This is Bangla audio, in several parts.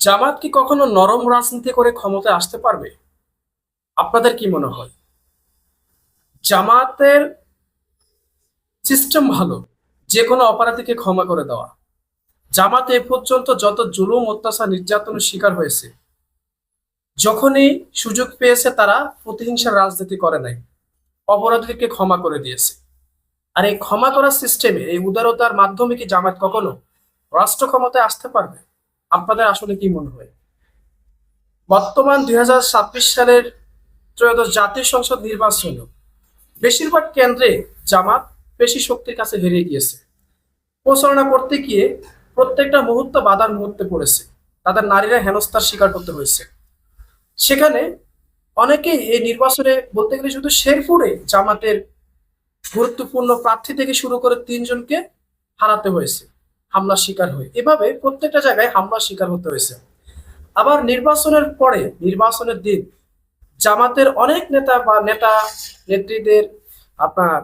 জামাত কি কখনো নরম রাজনীতি করে ক্ষমতায় আসতে পারবে? আপনাদের কি মনে হয়? জামাতের সিস্টেম ভালো, যে কোনো অপরাধীকে ক্ষমা করে দেওয়া। জামাত এ পর্যন্ত যত জুলুম অত্যাচার নির্যাতনের শিকার হয়েছে, যখনই সুযোগ পেয়েছে তারা প্রতিহিংসার রাজনীতি করে নাই, অপরাধীকে ক্ষমা করে দিয়েছে। আর এই ক্ষমা করার সিস্টেমে, এই উদারতার মাধ্যমে কি জামাত কখনো রাষ্ট্র ক্ষমতায় আসতে পারবে? আপনাদের আসলে কি মনে হয়? বর্তমান 2026 সালের ত্রয়োদশ জাতীয় সংসদ নির্বাচন বেশিরভাগ কেন্দ্রে জামাত পেশি শক্তির কাছে হেরে গিয়েছে। প্রচারণা করতে গিয়ে প্রত্যেকটা মুহূর্ত বাধার মুহূর্তে পড়েছে, তাদের নারীরা হেনস্থার শিকার হতে হয়েছে। সেখানে অনেকেই এই নির্বাচনে বলতে গেলে শুধু শেরপুরে জামাতের গুরুত্বপূর্ণ প্রার্থী থেকে শুরু করে 3 জনকে হারাতে হয়েছে, হামলার শিকার হয়ে। এভাবে প্রত্যেকটা জায়গায় হামলার শিকার হতে হয়েছে। আবার নির্বাচনের পরে, নির্বাচনের দিন জামাতের অনেক নেতা বা নেতা নেত্রীদের, আপনার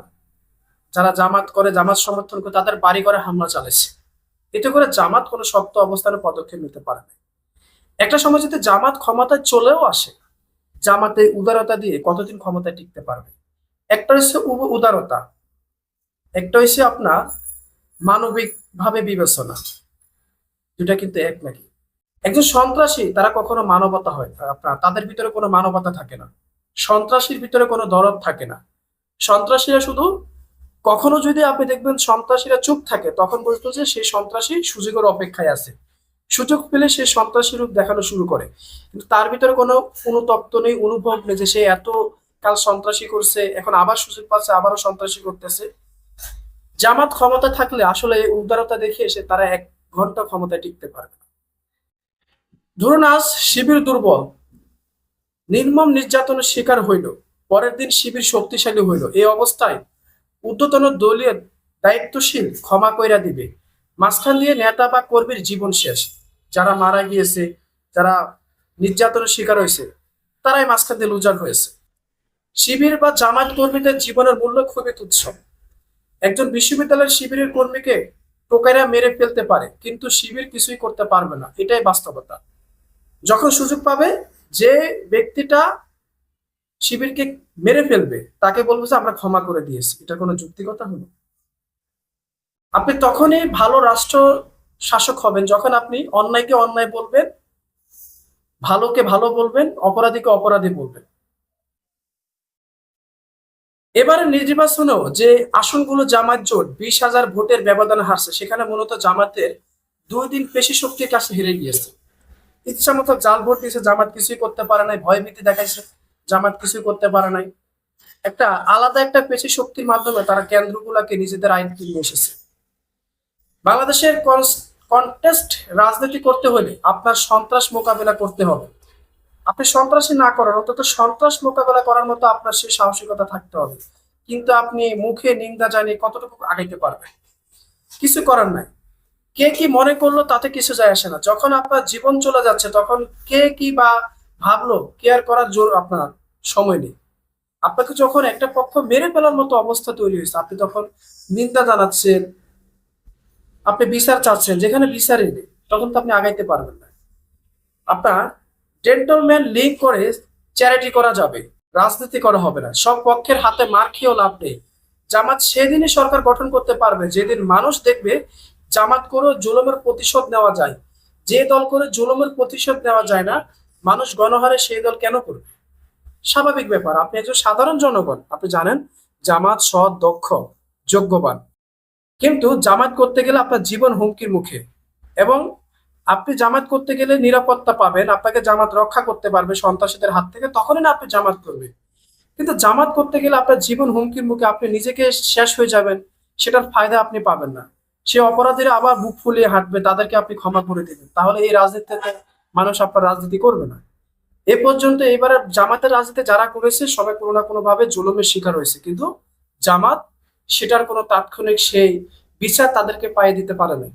যারা জামাত করে, জামাত সমর্থন করে, তাদের বাড়ি ঘরে হামলা চালাইছে। এতে করে জামাত কোনো শক্ত অবস্থানে পদক্ষেপ নিতে পারে না। একটা সময় যদি জামাত ক্ষমতায় চলেও আসে, জামাতে উদারতা দিয়ে কতদিন ক্ষমতায় টিকতে পারবে? একটা হচ্ছে উদারতা, একটা হচ্ছে আপনার মানবিক ভাবে বিবেচনা। দুটা কিন্তু এক নাকি? একজন সন্ত্রাসী তারা কখনো মানবতা হয় না, আপনার তাদের ভিতরে কোনো মানবতা থাকে না। সন্ত্রাসীর ভিতরে কোনো দরদ থাকে না। সন্ত্রাসীরা শুধু, কখনো যদি আপনি দেখবেন সন্ত্রাসীরা চুপ থাকে, তখন বুঝতো যে সেই সন্ত্রাসী সুযোগের অপেক্ষায় আছে। সুযোগ পেলে সে সন্ত্রাসী রূপ দেখানো শুরু করে। কিন্তু তার ভিতরে কোনো অনুতপ্ত নেই, অনুভব নেই যে সে এত কাল সন্ত্রাসী করছে, এখন আবার সুযোগ পাচ্ছে, আবারও সন্ত্রাসী করতেছে। জামাত ক্ষমতা থাকলে আসলে এই উদারতা দেখিয়ে সে তারা 1 ঘন্টা ক্ষমতায় টিকতে পারবে না। ধরুন আজ শিবির দুর্বল, নির্মম নির্যাতনের শিকার হইল, পরের দিন শিবির শক্তিশালী হইল। এই অবস্থায় ঊর্ধ্বতন দলীয় দায়িত্বশীল ক্ষমা কইরা দিবে, মাঝখান দিয়ে নেতা বা কর্মীর জীবন শেষ। যারা মারা গিয়েছে, যারা নির্যাতনের শিকার হয়েছে, তারাই মাঝখান দিয়ে লুজার হয়েছে। শিবির বা জামায়াত কর্মীদের জীবনের মূল্য খুবই তুচ্ছ। একজন বিশ্ববিদ্যালয়ের শিবিরের কর্মীকে টোকাইরা মেরে ফেলতে পারে, কিন্তু শিবির কিছুই করতে পারবে না, এটাই বাস্তবতা। যখন সুযোগ পাবে, যে ব্যক্তিটা শিবিরকে মেরে ফেলবে তাকে বলবো যে আমরা ক্ষমা করে দিয়েছি, এটা কোনো যুক্তিকতা হলো? আপনি তখনই ভালো রাষ্ট্র শাসক হবেন যখন আপনি অন্যায়কে অন্যায় বলবেন, ভালোকে ভালো বলবেন, অপরাধীকে অপরাধী বলবেন। এবারে নির্বাচনেও যে আসনগুলো জামাত জোট 20,000 ভোটের ব্যবধানে হারছে, সেখানে মূলত জামাতের 2 দিন পেশি শক্তির কাছে হেরে গিয়েছে। ইচ্ছা মতো জাল ভোট দিয়েছে, জামাত কিছুই করতে পারে নাই। ভয়ভীতি দেখাইছে, জামাত কিছুই করতে পারে নাই। একটা আলাদা একটা পেশি শক্তির মাধ্যমে তারা কেন্দ্রগুলোকে নিজেদের আয়ত্তে নিয়ে এসেছে। বাংলাদেশের কন্টেস্ট রাজনীতি করতে হলে আপনার সন্ত্রাস মোকাবেলা করতে হবে। আপনি সন্ত্রাসী না করার, অন্তত সন্ত্রাস মোকাবেলা করার মতো আপনার সেই সাহসিকতা থাকতে হবে। কিন্তু আপনি মুখে নিন্দা জানিয়ে কতটুকু আগাইতে পারবেন? কিছু করার নাই। কে কি মনে করলো তাতে কিছু যায় আসে না। যখন আপনার জীবন চলে যাচ্ছে, তখন কে কি বা ভাবলো কেয়ার করার জোর আপনার সময় নেই। আপনাকে যখন একটা পক্ষ মেরে ফেলার মতো অবস্থা তৈরি হয়েছে, আপনি তখন নিন্দা জানাচ্ছেন, আপনি বিচার চাচ্ছেন, যেখানে বিচারই নেই, তখন তো আপনি আগাইতে পারবেন না। আপনার জেন্টলম্যান লিগ করে চ্যারিটি করা যাবে, রাজনীতি করা হবে না। সব পক্ষের হাতে মার খেয়েও লাভ নেই। জামাত সেদিনই সরকার গঠন করতে পারবে যেদিন মানুষ দেখবে জামাত করে জুলুমের প্রতিশোধ নেওয়া যায়। যে দল করে জুলুমের প্রতিশোধ নেওয়া যায় না, মানুষ গণহারে সেই দল কেন করবে? স্বাভাবিক ব্যাপার। আপনি একজন সাধারণ জনগণ, আপনি জানেন জামাত সৎ, দক্ষ, যোগ্যবান। কিন্তু জামাত করতে গেলে আপনার জীবন হুমকির মুখে। এবং আপনি জামাত করতে গেলে নিরাপত্তা পাবেন, আপনাকে জামাত রক্ষা করতে পারবে সন্ত্রাসীদের হাত থেকে, তখনই না আপনি জামাত করবেন। কিন্তু জামাত করতে গেলে আপনার জীবন হুমকির মুখে, আপনি নিজেকে শেষ হয়ে যাবেন, সেটার ফায়দা আপনি পাবেন না। সে অপরাধীরা আবার বুক ফুলিয়ে হাঁটবে, তাদেরকে আপনি ক্ষমা করে দিবেন, তাহলে এই রাজনীতিতে মানুষ আপনার রাজনীতি করবে না। এ পর্যন্ত এবারে জামাতের রাজনীতি যারা করেছে সবাই কোনো না কোনো ভাবে জুলুমের শিকার হয়েছে, কিন্তু জামাত সেটার কোনো তাৎক্ষণিক সেই বিচার তাদেরকে পাইয়ে দিতে পারে না।